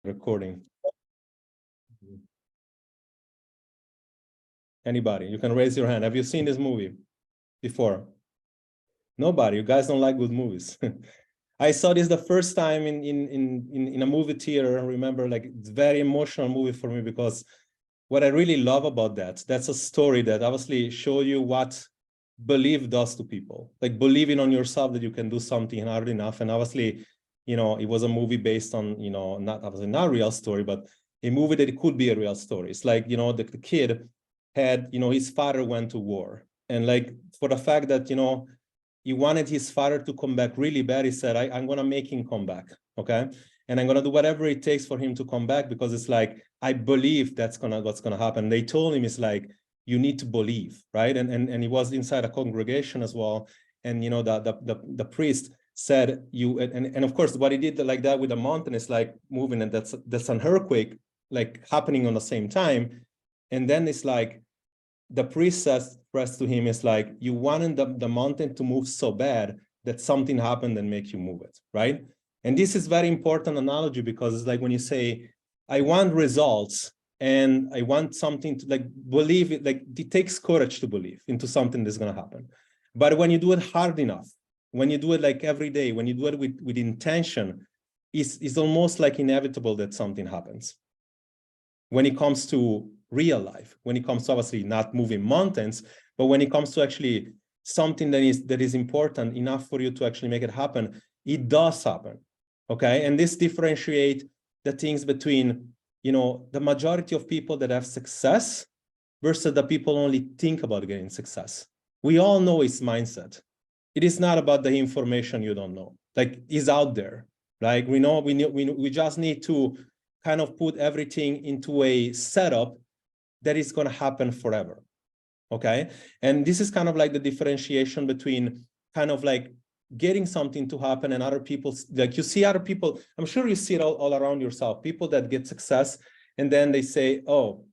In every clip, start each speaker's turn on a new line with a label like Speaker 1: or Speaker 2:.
Speaker 1: recording. Anybody? You can raise your hand. Have you seen this movie before? Nobody. You guys don't like good movies. I saw this the first time in a movie theater. I remember, like, it's a very emotional movie for me, because what I really love about that's a story that obviously show you what belief does to people, like believing on yourself that you can do something hard enough. And obviously, you know, it was a movie based on, you know, not obviously not a real story, but a movie that it could be a real story. It's like, you know, the kid had, you know, his father went to war, and like, for the fact that, you know, he wanted his father to come back really bad, he said, I'm going to make him come back. Okay. And I'm going to do whatever it takes for him to come back, because it's like, I believe that's what's going to happen. They told him, it's like, you need to believe, right? And he was inside a congregation as well. And, you know, the priest said, and of course, what he did like that with the mountain is like moving, and that's an earthquake, like happening on the same time. And then it's like, the priest says to him, it's like, you wanted the mountain to move so bad that something happened and make you move it, right? And this is very important analogy, because it's like when you say, I want results and I want something to like believe it, like it takes courage to believe into something that's going to happen. But when you do it hard enough, when you do it like every day, when you do it with intention, it's almost like inevitable that something happens. When it comes to real life, when it comes to obviously not moving mountains, but when it comes to actually something that is important enough for you to actually make it happen, it does happen. Okay. And this differentiates the things between, you know, the majority of people that have success versus the people only think about getting success. We all know it's mindset. It is not about the information you don't know. Like, it's out there. Like, we just need to kind of put everything into a setup that is going to happen forever. Okay. And this is kind of like the differentiation between kind of like getting something to happen and other people. Like, you see other people, I'm sure you see it all around yourself, people that get success, and then they say, oh,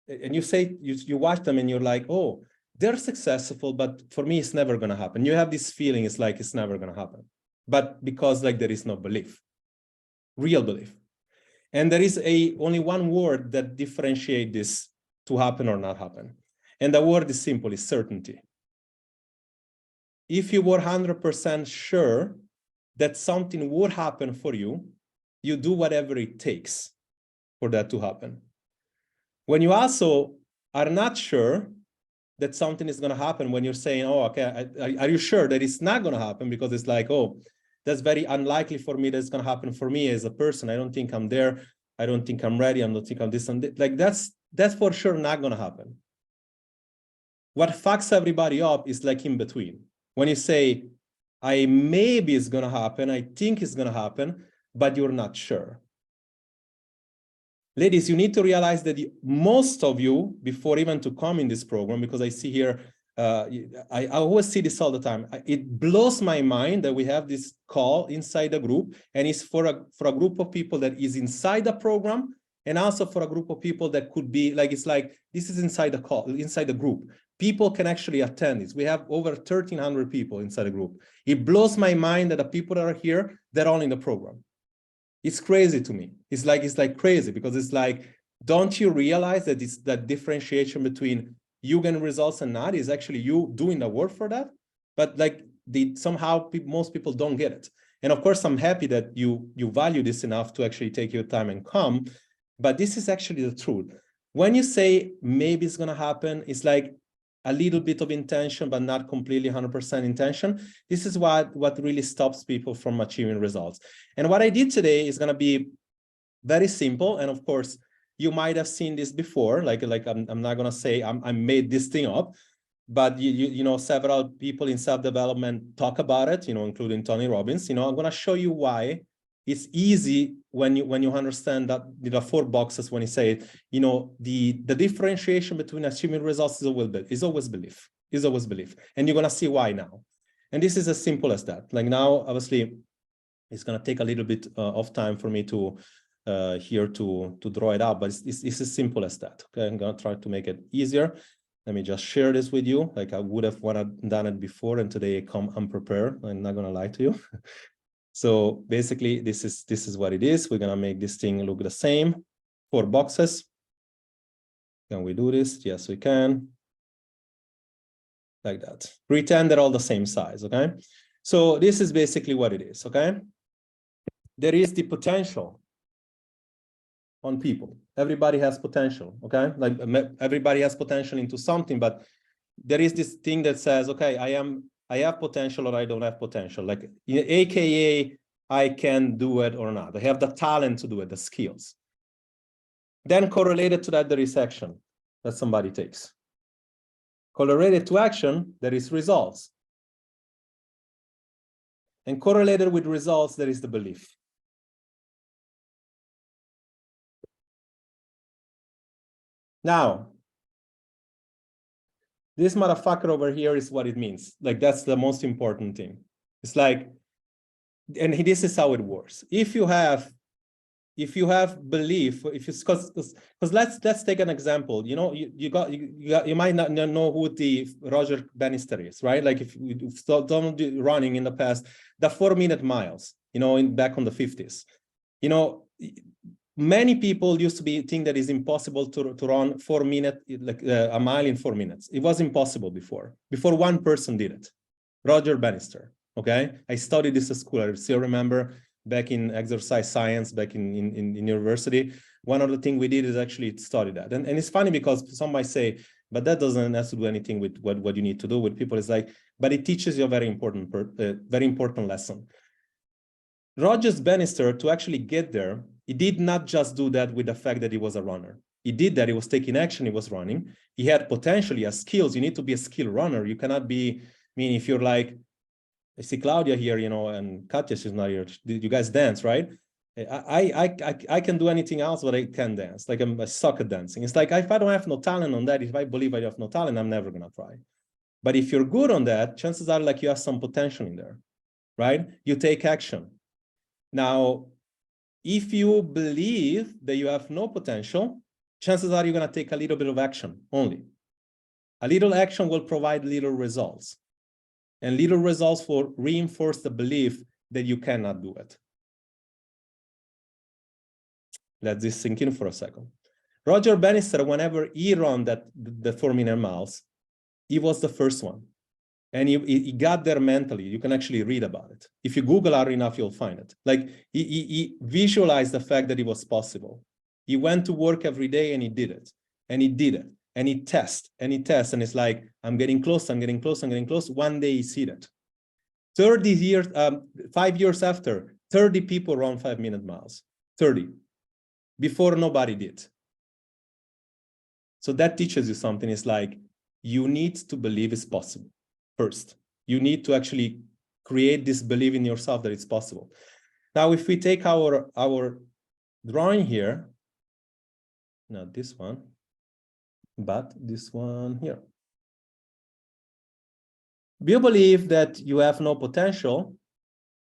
Speaker 1: and you say, you watch them and you're like, oh, they're successful, but for me, it's never going to happen. You have this feeling, it's like, it's never going to happen. But because like there is no belief, real belief. And there is only one word that differentiates this to happen or not happen. And the word is simple, is certainty. If you were 100% sure that something would happen for you, you do whatever it takes for that to happen. When you also are not sure that something is going to happen, when you're saying, oh, okay, are you sure that it's not going to happen? Because it's like, oh, that's very unlikely for me that's going to happen for me as a person. I don't think I'm there. I don't think I'm ready. I don't think I'm this and that. Like, that's for sure not going to happen. What fucks everybody up is like in between. When you say, I maybe it's going to happen, I think it's going to happen, but you're not sure. Ladies, you need to realize that most of you, before even to come in this program, because I see here, I always see this all the time. It blows my mind that we have this call inside the group, and it's for a group of people that is inside the program, and also for a group of people that could be like, it's like, this is inside the call, inside the group. People can actually attend this. We have over 1,300 people inside the group. It blows my mind that the people that are here, they're all in the program. It's crazy to me. It's like crazy, because it's like, don't you realize that it's that differentiation between you getting results and not is actually you doing the work for that? But like somehow most people don't get it. And of course, I'm happy that you value this enough to actually take your time and come. But this is actually the truth. When you say maybe it's going to happen, it's like a little bit of intention, but not completely 100% intention. This is what really stops people from achieving results. And what I did today is going to be very simple. And of course, you might have seen this before. Like I'm not going to say I made this thing up, but you know, several people in self-development talk about it, you know, including Tony Robbins. You know, I'm going to show you why it's easy when you understand that the 4 boxes, when you say it, you know, the differentiation between achieving results is always belief. And you're going to see why now. And this is as simple as that. Like now, obviously, it's going to take a little bit of time for me to here to draw it out, but it's as simple as that. Okay, I'm going to try to make it easier. Let me just share this with you. Like I would have done it before, and today I come unprepared. I'm not going to lie to you. So basically, this is what it is. We're gonna make this thing look the same. 4 boxes. Can we do this? Yes, we can. Like that. Pretend they're all the same size, okay? So this is basically what it is, okay? There is the potential on people. Everybody has potential, okay? Like everybody has potential into something, but there is this thing that says, okay, I have potential or I don't have potential. Like, AKA, I can do it or not. I have the talent to do it, the skills. Then correlated to that, there is action that somebody takes. Correlated to action, there is results. And correlated with results, there is the belief. Now, this motherfucker over here is what it means. Like, that's the most important thing. It's like, and this is how it works. If you have belief, if you, because let's take an example. You know, you might not know who the Roger Bannister is, right? Like, if you don't do running in the past, the 4-minute miles, you know, back on the 50s, you know, many people used to think that it's impossible to run 4 minutes, like a mile in 4 minutes. It was impossible before one person did it, Roger Bannister. Okay, I studied this at school. I still remember back in exercise science, back in university, one of the things we did is actually study that. And it's funny because some might say, but that doesn't have to do anything with what you need to do with people. It's like, but it teaches you a very important lesson. Roger Bannister, to actually get there, he did not just do that with the fact that he was a runner. He did that, he was taking action, he was running. He had potentially a skills. You need to be a skilled runner. You cannot be, I mean, if you're like, I see Claudia here, you know, and Katya, she's not here. You guys dance, right? I can do anything else, but I can dance. Like, I suck at dancing. It's like, if I don't have no talent on that, if I believe I have no talent, I'm never gonna try. But if you're good on that, chances are like you have some potential in there, right? You take action. Now, if you believe that you have no potential, chances are you're gonna take a little bit of action only. A little action will provide little results. And little results will reinforce the belief that you cannot do it. Let this sink in for a second. Roger Bannister, whenever he ran the 4-minute miles, he was the first one. And he got there mentally. You can actually read about it. If you Google hard enough, you'll find it. Like, he visualized the fact that it was possible. He went to work every day and he did it. And he did it. And he tests and he tests. And it's like, I'm getting close, I'm getting close, I'm getting close. One day he sees it. 30 years, 5 years after, 30 people run 5-minute miles. 30. Before, nobody did. So that teaches you something. It's like, you need to believe it's possible first. You need to actually create this belief in yourself that it's possible. Now, if we take our drawing here, not this one, but this one here. If you believe that you have no potential,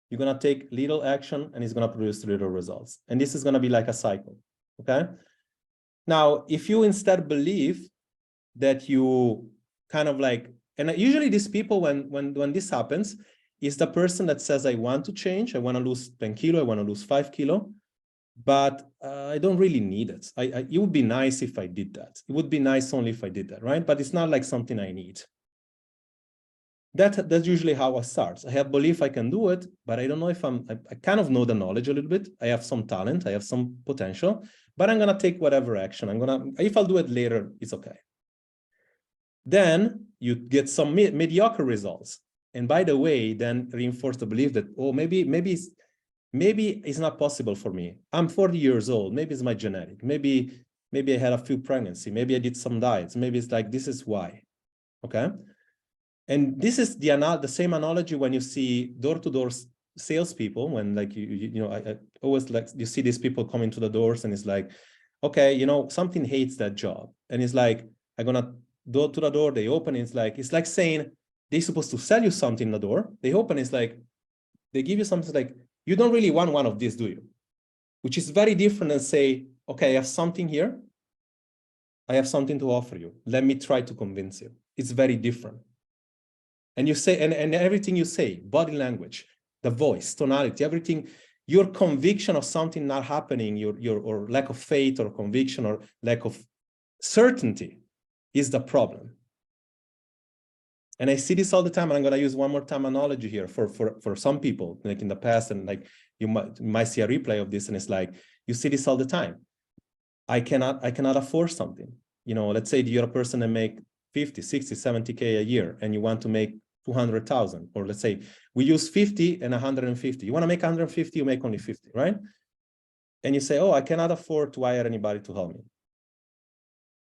Speaker 1: you're going to take little action and it's going to produce little results. And this is going to be like a cycle, okay? Now, if you instead believe that you kind of like, and usually these people, when this happens, is the person that says, I want to change, I want to lose 10 kilo, I want to lose 5 kilo, but I don't really need it. It would be nice if I did that. It would be nice only if I did that, right? But it's not like something I need. That's usually how I start. I have belief I can do it, but I don't know if I kind of know the knowledge a little bit. I have some talent, I have some potential, but I'm gonna take whatever action. If I'll do it later, it's okay. Then you get some mediocre results. And by the way, then reinforce the belief that, oh, maybe it's not possible for me. I'm 40 years old. Maybe it's my genetic. Maybe I had a few pregnancies. Maybe I did some diets. Maybe it's like, this is why, okay? And this is the same analogy when you see door-to-door salespeople, when like, you know, I always like, you see these people coming to the doors and it's like, okay, you know, something hates that job. And it's like, I'm gonna go to the door, they open, it's like saying, they're supposed to sell you something in the door. They open, it's like, they give you something like, you don't really want one of these, do you? Which is very different than say, okay, I have something here. I have something to offer you. Let me try to convince you. It's very different. And you say, and everything you say, body language, the voice, tonality, everything, your conviction of something not happening, or lack of faith or conviction or lack of certainty is the problem. And I see this all the time, and I'm going to use one more time analogy here for some people, like in the past, and like you might see a replay of this, and it's like, you see this all the time. I cannot afford something. You know, let's say you're a person that make 50, 60, 70K a year, and you want to make 200,000, or let's say we use 50 and 150. You want to make 150, you make only 50, right? And you say, oh, I cannot afford to hire anybody to help me.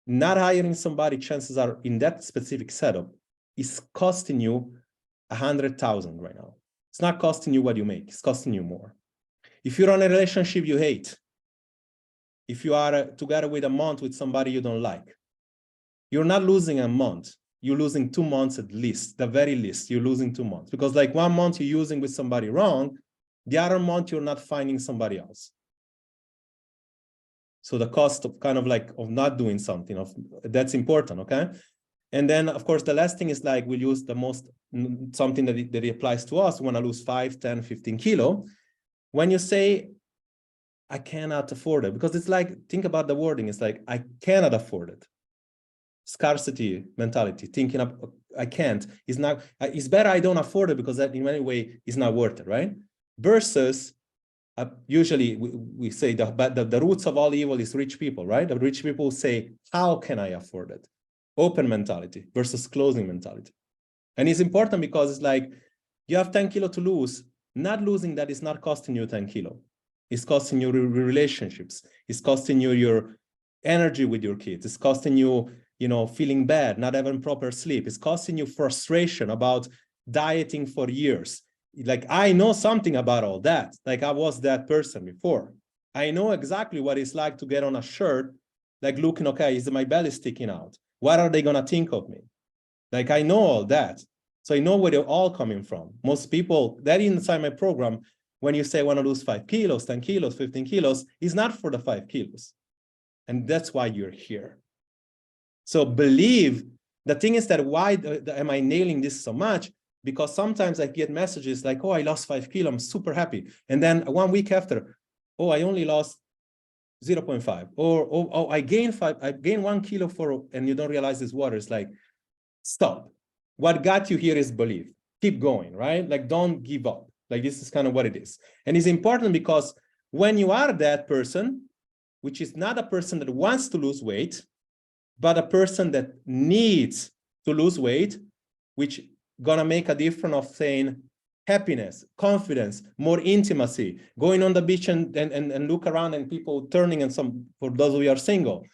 Speaker 1: Not hiring somebody, chances are in that specific setup, is costing you 100,000 right now. It's not costing you what you make, it's costing you more. If you're on a relationship you hate, if you are together with a month with somebody you don't like, you're not losing a month, you're losing 2 months at least, the very least, you're losing 2 months. Because like 1 month you're using with somebody wrong, the other month you're not finding somebody else. So the cost of kind of like of not doing something, that's important, okay? And then, of course, the last thing is like we'll use the most, something that applies to us. We want to lose 5, 10, 15 kilo. When you say, I cannot afford it, because it's like, think about the wording. It's like, I cannot afford it. Scarcity mentality, thinking of, I can't, is not, it's better I don't afford it because that in any way is not worth it, right? Versus, usually we say the roots of all evil is rich people, right? The rich people say, how can I afford it? Open mentality versus closing mentality. And it's important because it's like, you have 10 kilo to lose, not losing that is not costing you 10 kilo. It's costing you relationships. It's costing you your energy with your kids. It's costing you, you know, feeling bad, not having proper sleep. It's costing you frustration about dieting for years. Like, I know something about all that. Like, I was that person before. I know exactly what it's like to get on a shirt, like looking, okay, is my belly sticking out? What are they going to think of me? Like, I know all that. So I know where they're all coming from. Most people that inside my program, when you say I want to lose 5 kilos, 10 kilos, 15 kilos, is not for the 5 kilos. And that's why you're here. So believe, the thing is that why am I nailing this so much? Because sometimes I get messages like, oh, I lost 5 kilos, I'm super happy. And then 1 week after, oh, I only lost 0.5, or oh, I gained 1 kilo and you don't realize this water. It's like, stop. What got you here is belief. Keep going, right? Like, don't give up. Like, this is kind of what it is. And it's important because when you are that person, which is not a person that wants to lose weight, but a person that needs to lose weight, which gonna make a difference of saying happiness, confidence, more intimacy, going on the beach and look around and people turning, and some, for those of you who are single,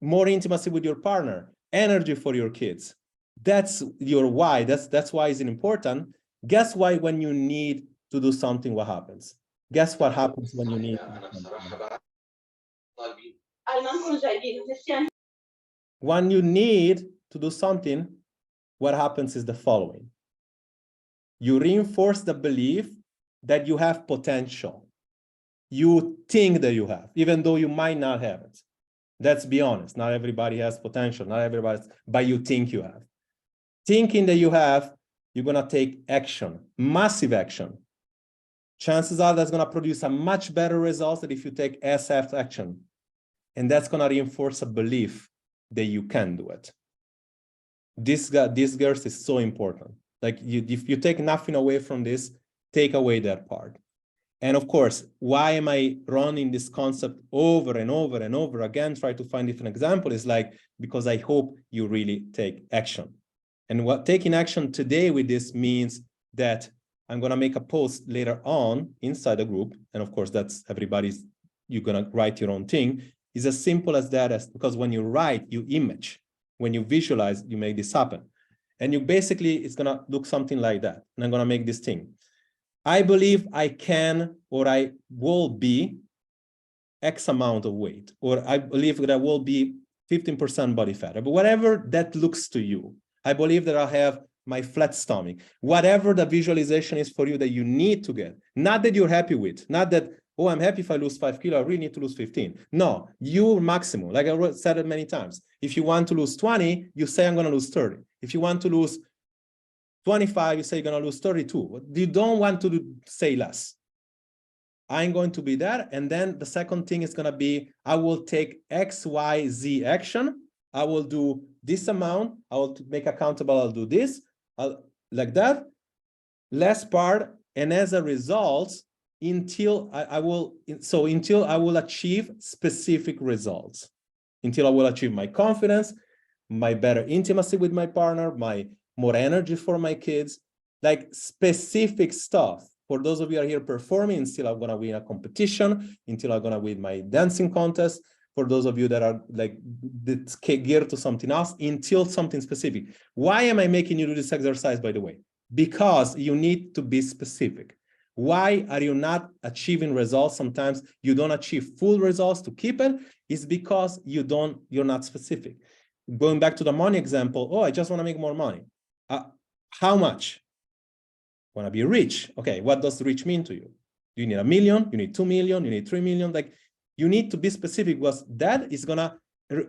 Speaker 1: more intimacy with your partner, energy for your kids. That's your why. That's why it's important. Guess why when you need to do something, what happens? Guess what happens when you need to do something? When you need to do something, what happens is the following. You reinforce the belief that you have potential. You think that you have, even though you might not have it. Let's be honest. Not everybody has potential. Not everybody, but you think you have. Thinking that you have, you're going to take action, massive action. Chances are that's going to produce a much better result than if you take SF action. And that's going to reinforce a belief that you can do it. This girls is so important. Like, if you take nothing away from this, take away that part. And of course, why am I running this concept over and over and over again, try to find different examples, is like, because I hope you really take action. And what taking action today with this means that I'm going to make a post later on inside the group. And of course, that's everybody's, you're going to write your own thing. It's as simple as that, because when you write, you image. When you visualize, you make this happen. And you basically, it's going to look something like that. And I'm going to make this thing. I believe I can, or I will be X amount of weight, or I believe that I will be 15% body fat, but whatever that looks to you. I believe that I'll have my flat stomach, whatever the visualization is for you that you need to get, not that you're happy with, not that, oh, I'm happy if I lose 5 kilos, I really need to lose 15. No, your maximum, like I said it many times. If you want to lose 20, you say I'm going to lose 30. If you want to lose 25, you say you're going to lose 32. You don't want to say less. I'm going to be there. And then the second thing is going to be, I will take XYZ action. I will do this amount. I will make accountable. I'll do this, like that. Last part. And as a result, until I will achieve specific results, until I will achieve my confidence, my better intimacy with my partner, my more energy for my kids, like specific stuff. For those of you who are here performing, until I'm going to win a competition, until I'm going to win my dancing contest. For those of you that are like geared to something else, until something specific. Why am I making you do this exercise, by the way? Because you need to be specific. Why are you not achieving results? Sometimes you don't achieve full results to keep it. It's because you're not specific. Going back to the money example, oh, I just want to make more money. How much? Want to be rich. Okay, what does rich mean to you? You need 1 million, you need 2 million, you need 3 million. Like, you need to be specific, because that is going to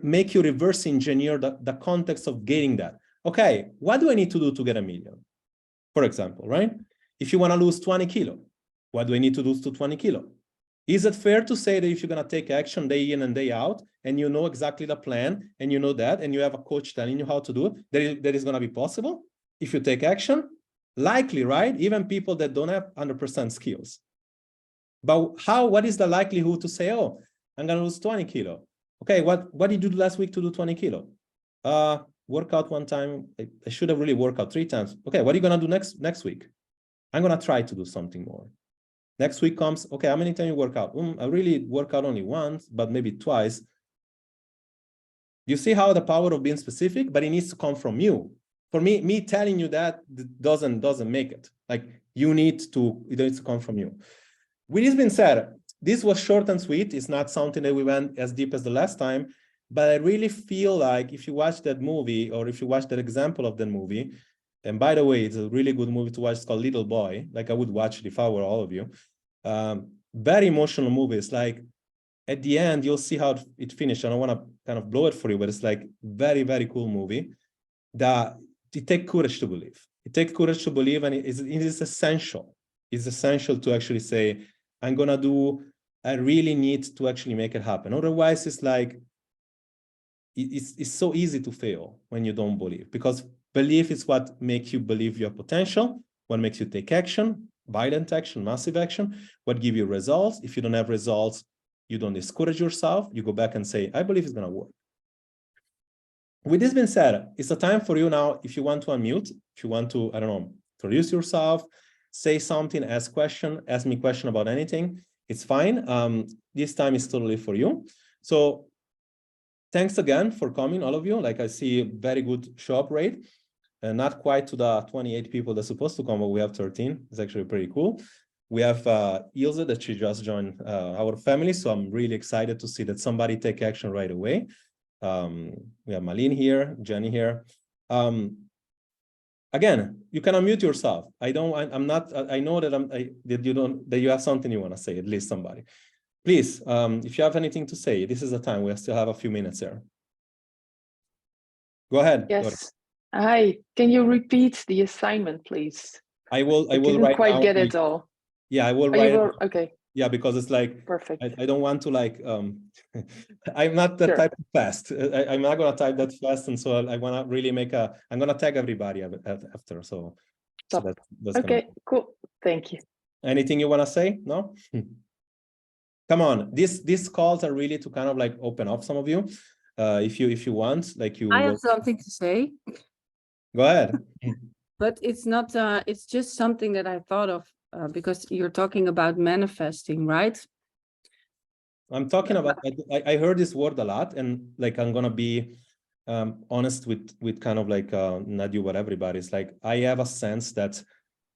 Speaker 1: make you reverse engineer the context of getting that. Okay, what do I need to do to get 1 million? For example, right? If you want to lose 20 kilo, what do I need to do to 20 kilo? Is it fair to say that if you're going to take action day in and day out, and you know exactly the plan, and you know that, and you have a coach telling you how to do it, that is going to be possible if you take action? Likely, right? Even people that don't have 100% skills. But what is the likelihood to say, oh, I'm going to lose 20 kilo? Okay, what did you do last week to do 20 kilo? Work out one time. I should have really worked out 3 times. Okay, what are you going to do next week? I'm going to try to do something more. Next week comes, okay, how many times you work out? I really work out only once, but maybe twice. You see how the power of being specific, but it needs to come from you. For me telling you that doesn't make it. Like, it needs to come from you. With this being said, this was short and sweet. It's not something that we went as deep as the last time, but I really feel like if you watch that movie, or if you watch that example of that movie, and by the way, it's a really good movie to watch. It's called Little Boy. Like, I would watch it if I were all of you. Very emotional movie. It's like, at the end, you'll see how it finished. I don't want to kind of blow it for you, but it's like very, very cool movie that it takes courage to believe. It takes courage to believe, and it is essential. It's essential to actually say, I really need to actually make it happen. Otherwise, it's like, it's so easy to fail when you don't believe, because belief is what makes you believe your potential, what makes you take action, violent action, massive action, what gives you results. If you don't have results, you don't discourage yourself. You go back and say, I believe it's going to work. With this being said, it's a time for you now, if you want to unmute, if you want to, I don't know, introduce yourself, say something, ask me question about anything, it's fine. This time is totally for you. So thanks again for coming, all of you. Like, I see very good show up rate, and not quite to the 28 people that's supposed to come, but we have 13. It's actually pretty cool. We have Ilse, that she just joined our family. So I'm really excited to see that somebody take action right away. We have Malin here, Jenny here. Again, you can unmute yourself. I know that you have something you want to say, at least somebody. Please, if you have anything to say, this is the time. We still have a few minutes here. Go ahead.
Speaker 2: Yes. Hi. Can you repeat the assignment, please?
Speaker 1: I will
Speaker 2: didn't quite get it all.
Speaker 1: Yeah, I will write.
Speaker 2: Okay.
Speaker 1: Yeah, because it's like,
Speaker 2: perfect.
Speaker 1: I don't want to like, I'm not that type of fast. I'm not going to type that fast. And so I want to really I'm going to tag everybody after. So that's
Speaker 2: okay, cool. Thank you.
Speaker 1: Anything you want to say? No? Come on. These calls are really to kind of like open up some of you. If you want, like you.
Speaker 3: I have something to say.
Speaker 1: Go ahead.
Speaker 3: But it's not, it's just something that I thought of because you're talking about manifesting, right?
Speaker 1: I'm talking about, I heard this word a lot, and like, I'm going to be honest with kind of like, not you, but everybody. It's like, I have a sense that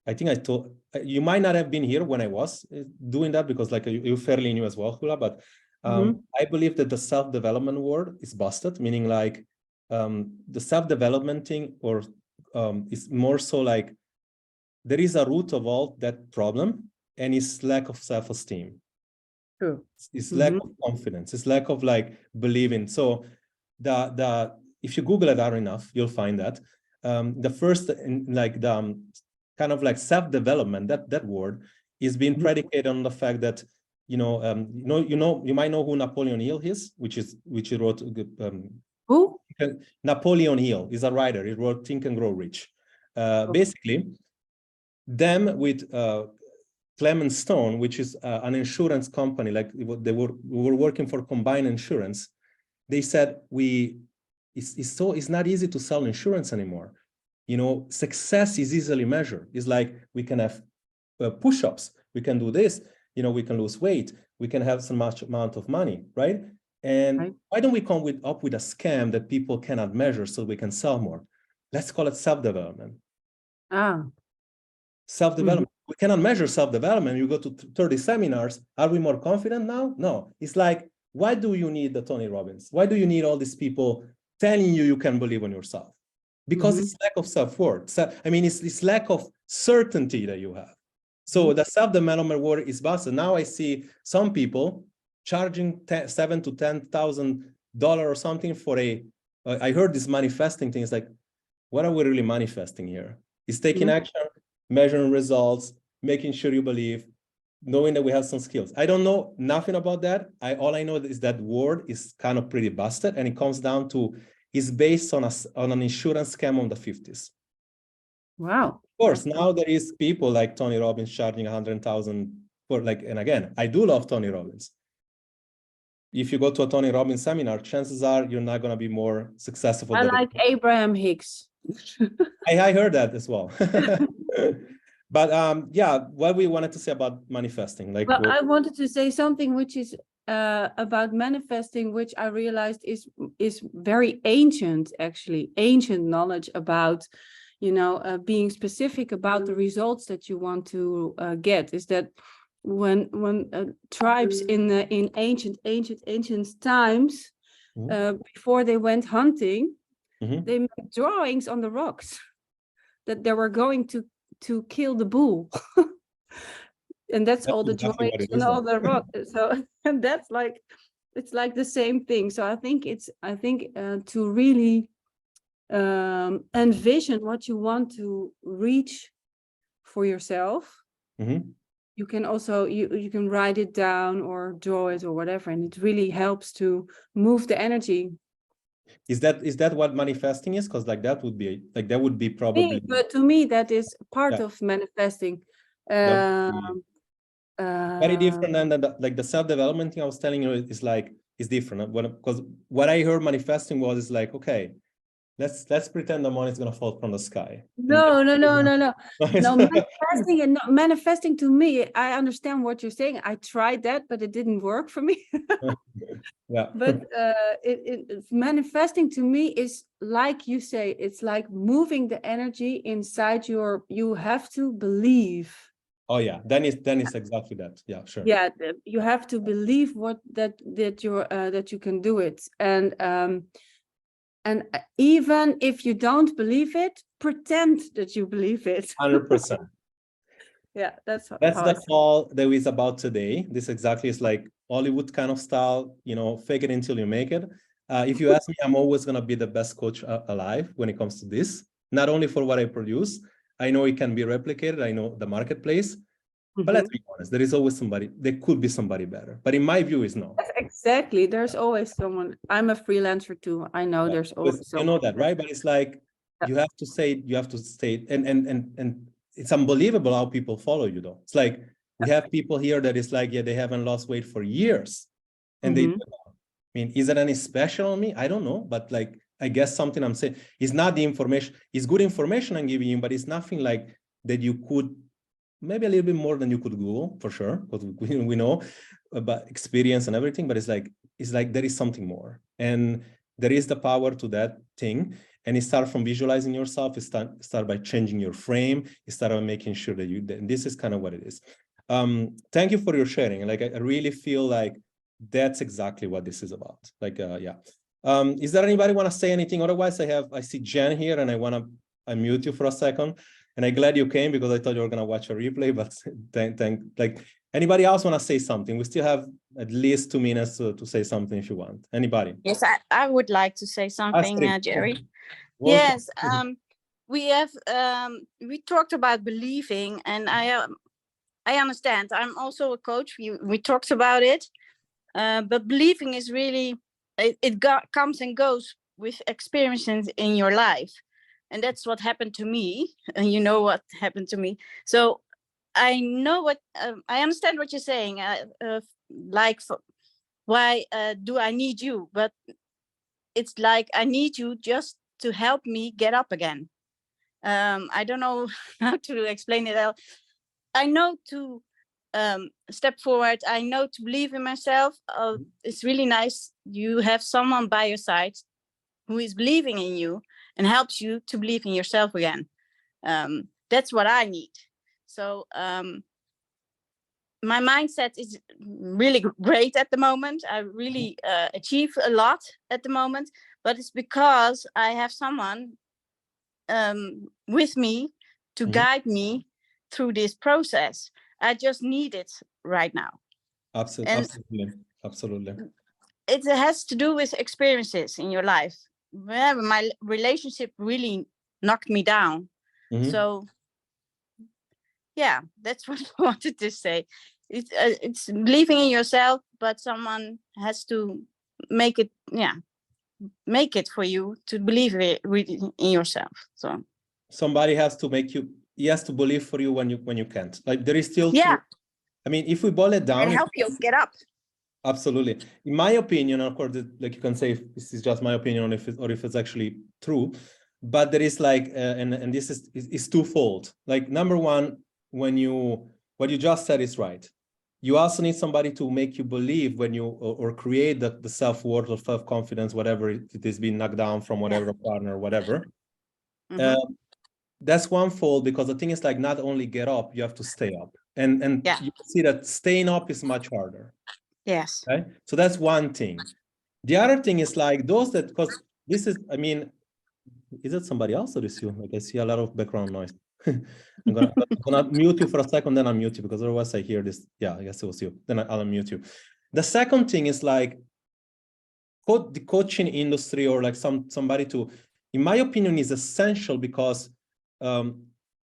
Speaker 1: I think I told, you might not have been here when I was doing that, because like you're fairly new as well, Hula, but I believe that the self-development word is busted, meaning like the self-development thing, or is more so like, there is a root of all that problem, and it's lack of self-esteem.
Speaker 3: True.
Speaker 1: It's lack of confidence. It's lack of like believing. So if you Google it hard enough, you'll find that the first like the kind of like self-development, that word is being predicated on the fact that you might know who Napoleon Hill is, which he wrote.
Speaker 3: Who?
Speaker 1: Napoleon Hill is a writer. He wrote Think and Grow Rich. Basically, them with Clement Stone, which is an insurance company, like we were working for Combined Insurance. They said it's not easy to sell insurance anymore. Success is easily measured. It's like we can have push-ups, we can do this, we can lose weight, we can have some much amount of money, right? And why don't we come up with a scam that people cannot measure so we can sell more? Let's call it self-development. Self-development. We cannot measure self-development. You go to 30 seminars. Are we more confident now? No. It's like, why do you need the Tony Robbins? Why do you need all these people telling you can believe in yourself? Because it's lack of self-worth. It's lack of certainty that you have. So the self-development word is busted. Now I see some people charging $7,000 to $10,000 or something for I heard this manifesting thing. It's like, what are we really manifesting here? It's taking action, measuring results, making sure you believe, knowing that we have some skills. I don't know nothing about that. All I know is that word is kind of pretty busted, and it comes down to it's based on an insurance scam on the 50s.
Speaker 3: Wow.
Speaker 1: Of course, now there is people like Tony Robbins charging 100,000 for and again, I do love Tony Robbins. If you go to a Tony Robbins seminar, chances are you're not going to be more successful.
Speaker 3: I like Abraham Hicks.
Speaker 1: I heard that as well. But yeah, what we wanted to say about manifesting, like.
Speaker 3: Well, I wanted to say something which is about manifesting, which I realized is very ancient, actually, ancient knowledge about, being specific about the results that you want to get. Is that when tribes in ancient times, before they went hunting, they made drawings on the rocks that they were going to kill the bull. And that's all the drawings and all the rocks. So and that's like, it's like the same thing. So I think to really envision what you want to reach for yourself. You can also you can write it down or draw it or whatever, and it really helps to move the energy.
Speaker 1: Is that what manifesting is? Because that would be probably.
Speaker 3: But to me, that is part of manifesting.
Speaker 1: Very different than the self-development thing I was telling you is different. Because what I heard manifesting is like, okay, let's pretend the money is gonna fall from the sky.
Speaker 3: No. Manifesting and not manifesting, to me, I understand what you're saying. I tried that, but it didn't work for me.
Speaker 1: Yeah.
Speaker 3: But manifesting to me is like you say, it's like moving the energy inside you have to believe.
Speaker 1: Oh yeah, then it's exactly that. Yeah, sure.
Speaker 3: Yeah, you have to believe that you can do it, and even if you don't believe it, pretend that you believe it.
Speaker 1: 100%.
Speaker 3: Yeah, that's
Speaker 1: the call that is about today. This exactly is like Hollywood kind of style, fake it until you make it. If you ask me, I'm always going to be the best coach alive when it comes to this, not only for what I produce. I know it can be replicated. I know the marketplace, but let's be honest, there could be somebody better. But in my view, it's no.
Speaker 3: Exactly. There's always someone. I'm a freelancer too. I know there's always someone.
Speaker 1: You know that, right? But it's like, you have to stay, and it's unbelievable how people follow you though. It's like, we have people here that is like, they haven't lost weight for years. And is it any special on me? I don't know, but like, I guess something I'm saying is not the information. It's good information I'm giving you, but it's nothing like that you could, maybe a little bit more than you could Google for sure, because we know about experience and everything, but it's like there is something more. And there is the power to that thing. And it starts from visualizing yourself. It start by changing your frame. It start by making sure that and this is kind of what it is. Thank you for your sharing. Like, I really feel like that's exactly what this is about. Like, yeah. Is there anybody want to say anything? Otherwise, I see Jen here, and I want to unmute you for a second. And I'm glad you came, because I thought you were going to watch a replay, but like, anybody else want to say something? We still have at least 2 minutes to say something if you want. Anybody?
Speaker 4: Yes, I would like to say something, Jerry.
Speaker 1: Welcome.
Speaker 4: Yes, we talked about believing, and I understand. I'm also a coach. We talked about it, but believing is really comes and goes with experiences in your life, and that's what happened to me. And you know what happened to me. So I know what I understand what you're saying. Why do I need you? But it's like I need you just to help me get up again. I don't know how to explain it. I know to step forward. I know to believe in myself. It's really nice. You have someone by your side who is believing in you and helps you to believe in yourself again. That's what I need. So my mindset is really great at the moment. I really achieve a lot at the moment, but it's because I have someone with me to guide me through this process. I just need it right now.
Speaker 1: Absolutely.
Speaker 4: It has to do with experiences in your life. My relationship really knocked me down. So yeah, that's what I wanted to say. It's believing in yourself, but someone has to make it for you to believe in yourself. So
Speaker 1: somebody has to make you, he has to believe for you when you can't. Like there is still I mean, if we boil it down,
Speaker 4: and help you get up.
Speaker 1: Absolutely. In my opinion, of course, like you can say if this is just my opinion or if it's actually true, but there is like, and this is twofold. Like number one, what you just said is right. You also need somebody to make you believe when you, or create the self-worth or self-confidence, whatever it is being knocked down from whatever partner or whatever. That's one fold, because the thing is like, not only get up, you have to stay up. And you see that staying up is much harder.
Speaker 4: Yes.
Speaker 1: Okay? So that's one thing. The other thing is like those that, because this is, I mean, is it somebody else or is you? Like I see a lot of background noise. I'm gonna mute you for a second, then I'll mute you, because otherwise I hear this. Yeah, I guess it was you. Then I'll unmute you. The second thing is like the coaching industry, or like somebody to, in my opinion, is essential, because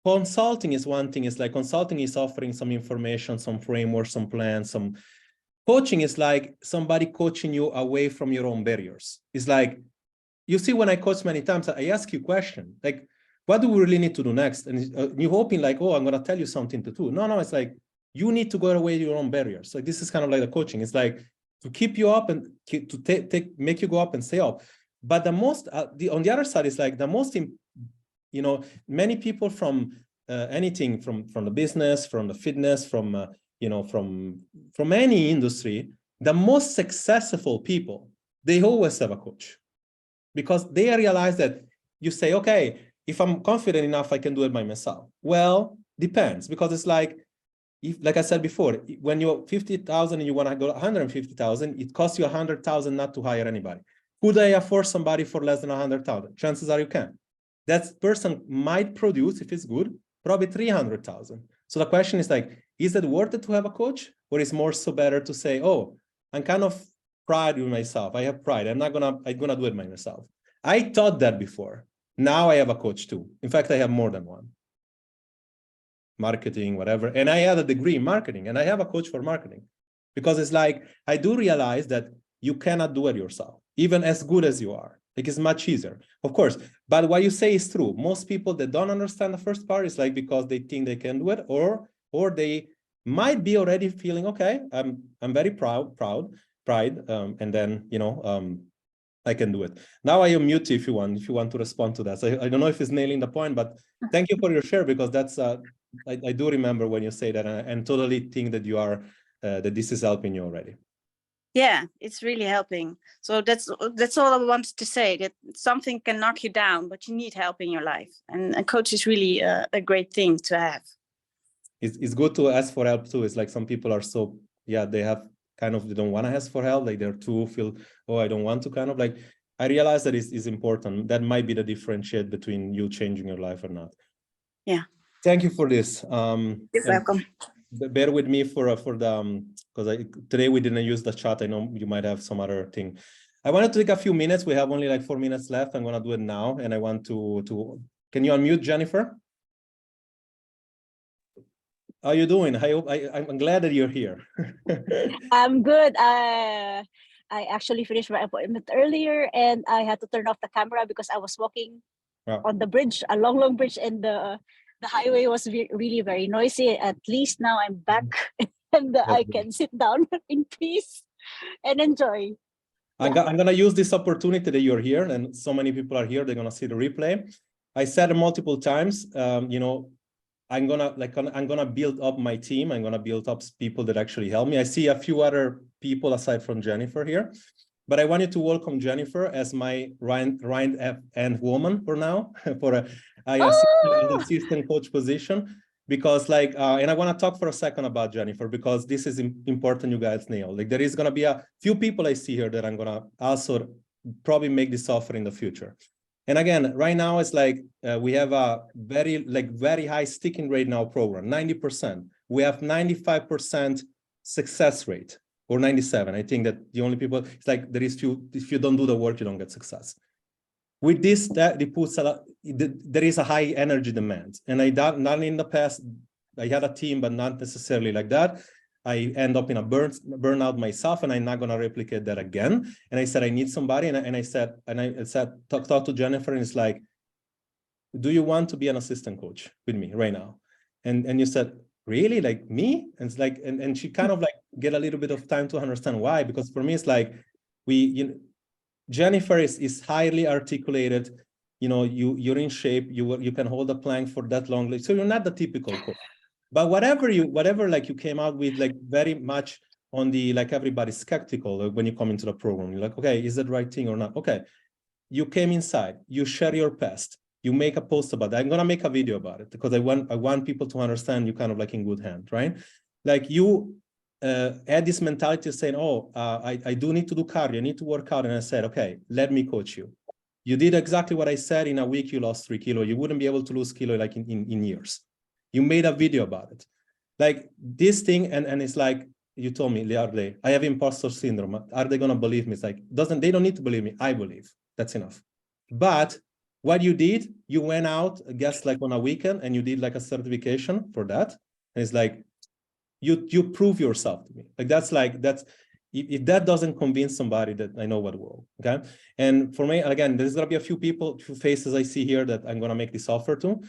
Speaker 1: consulting is one thing. It's like consulting is offering some information, some framework, some plans, some coaching is like somebody coaching you away from your own barriers. It's like, you see, when I coach many times, I ask you a question, like, what do we really need to do next? And you're hoping like, oh, I'm going to tell you something to do. No, it's like, you need to go away your own barriers. So this is kind of like the coaching. It's like to keep you up and to make you go up and stay up. But the most, on the other side is like the most, you know, many people from anything, from the business, from the fitness, from, you know, from any industry, the most successful people, they always have a coach, because they realize that you say, okay, if I'm confident enough, I can do it by myself. Well, depends, because it's like, if, like I said before, when you're 50,000 and you want to go 150,000, it costs you 100,000 not to hire anybody. Could I afford somebody for less than 100,000? Chances are you can. That person might produce, if it's good, probably 300,000. So the question is like, is it worth it to have a coach, or is more so better to say, oh, I'm kind of pride with myself. I have pride. I'm gonna do it by myself. I thought that before. Now I have a coach too. In fact, I have more than one. Marketing, whatever. And I had a degree in marketing, and I have a coach for marketing, because it's like, I do realize that you cannot do it yourself, even as good as you are. Like, it's much easier, of course. But what you say is true. Most people that don't understand the first part is like, because they think they can do it, or they might be already feeling, okay, I'm very pride, and then, you know, I can do it. Now I unmute you if you want to respond to that. So I don't know if it's nailing the point, but thank you for your share, because that's I do remember when you say that, and totally think that you are that this is helping you already.
Speaker 4: Yeah, it's really helping. So that's all I wanted to say, that something can knock you down, but you need help in your life. And a coach is really a great thing to have.
Speaker 1: It's good to ask for help too. It's like some people are so, yeah, they have kind of, they don't want to ask for help. Like they're too feel, oh, I don't want to, kind of like, I realize that is important. That might be the differentiate between you changing your life or not.
Speaker 4: Yeah.
Speaker 1: Thank you for this.
Speaker 4: You're welcome.
Speaker 1: Bear with me for the because today we didn't use the chat. I know you might have some other thing. I wanted to take a few minutes. We have only like 4 minutes left. I'm gonna do it now, and I want to Can you unmute Jennifer? How are you doing? I'm glad that you're here.
Speaker 5: I'm good. I actually finished my appointment earlier, and I had to turn off the camera because I was walking on the bridge, a long bridge, and the highway was really very noisy. At least now I'm back, and I can sit down in peace and enjoy.
Speaker 1: I'm gonna use this opportunity that you're here, and so many people are here. They're gonna see the replay. I said it multiple times. You know, I'm gonna build up my team. I'm gonna build up people that actually help me. I see a few other people aside from Jennifer here, but I wanted to welcome Jennifer as my right hand woman for now, for an assistant coach position, because like, and I want to talk for a second about Jennifer, because this is important, you guys know. Like, there is gonna be a few people I see here that I'm gonna also probably make this offer in the future. And again, right now it's like we have a very high sticking rate now program, 90%. We have 95% success rate, or 97. I think that the only people, it's like there is if you don't do the work, you don't get success. With this, that it puts a lot, there is a high energy demand. And I done in the past, I had a team, but not necessarily like that. I end up in a burnout myself, and I'm not gonna replicate that again. And I said, I need somebody, and I said, talk to Jennifer, and it's like, do you want to be an assistant coach with me right now? And you said, really, like me? And it's like, and she kind of like get a little bit of time to understand why, because for me it's like Jennifer is highly articulated. You know, you're in shape. You can hold a plank for that long, so you're not the typical coach. But whatever like you came out with, like very much on the, like, everybody's skeptical like, when you come into the program. You're like, okay, is that the right thing or not? Okay, you came inside, you share your past, you make a post about that. I'm gonna make a video about it because I want people to understand you kind of like in good hands, right? Like you had this mentality of saying, oh, I do need to do cardio, I need to work out. And I said, okay, let me coach you. You did exactly what I said. In a week, you lost 3 kilos. You wouldn't be able to lose kilo like in years. You made a video about it. Like this thing, and it's like, you told me the other day, I have imposter syndrome. Are they gonna believe me? It's like, they don't need to believe me. I believe, that's enough. But what you did, you went out, I guess, like on a weekend, and you did like a certification for that. And it's like, you prove yourself to me. Like, that's, if that doesn't convince somebody, that I know what will, okay? And for me, again, there's gonna be a few faces I see here that I'm gonna make this offer to.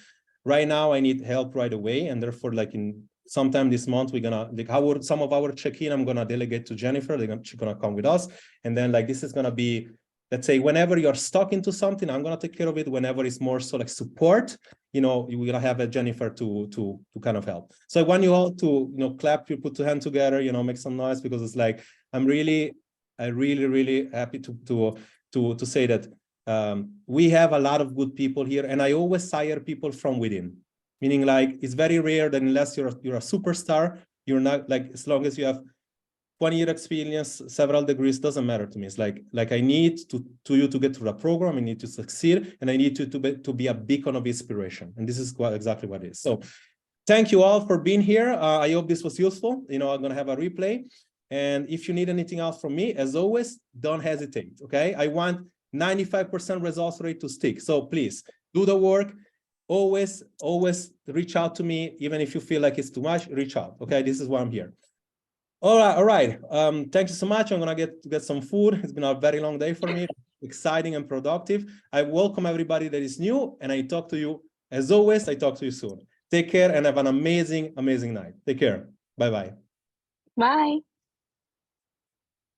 Speaker 1: Right now, I need help right away, and therefore, like in sometime this month, we're gonna, like, some of our check-in, I'm gonna delegate to Jennifer. She's gonna come with us, and then like this is gonna be, let's say, whenever you're stuck into something, I'm gonna take care of it. Whenever it's more so like support, you know, we're gonna have a Jennifer to kind of help. So I want you all to, you know, clap, you put your hand together, you know, make some noise, because it's like I'm really happy to say that. We have a lot of good people here, and I always hire people from within, meaning like it's very rare that unless you're a superstar, you're not, like, as long as you have 20-year experience, several degrees, doesn't matter to me. It's like I need you to get through the program, I need to succeed, and I need to be a beacon of inspiration. And this is exactly what it is. So thank you all for being here. I hope this was useful. You know, I'm gonna have a replay. And if you need anything else from me, as always, don't hesitate, okay? I want 95% results rate to stick. So please do the work. Always reach out to me. Even if you feel like it's too much, reach out. Okay, this is why I'm here. All right. Thank you so much. I'm gonna get some food. It's been a very long day for me. Exciting and productive. I welcome everybody that is new, and I talk to you, as always, I talk to you soon. Take care and have an amazing night. Take care. Bye-bye.
Speaker 5: Bye.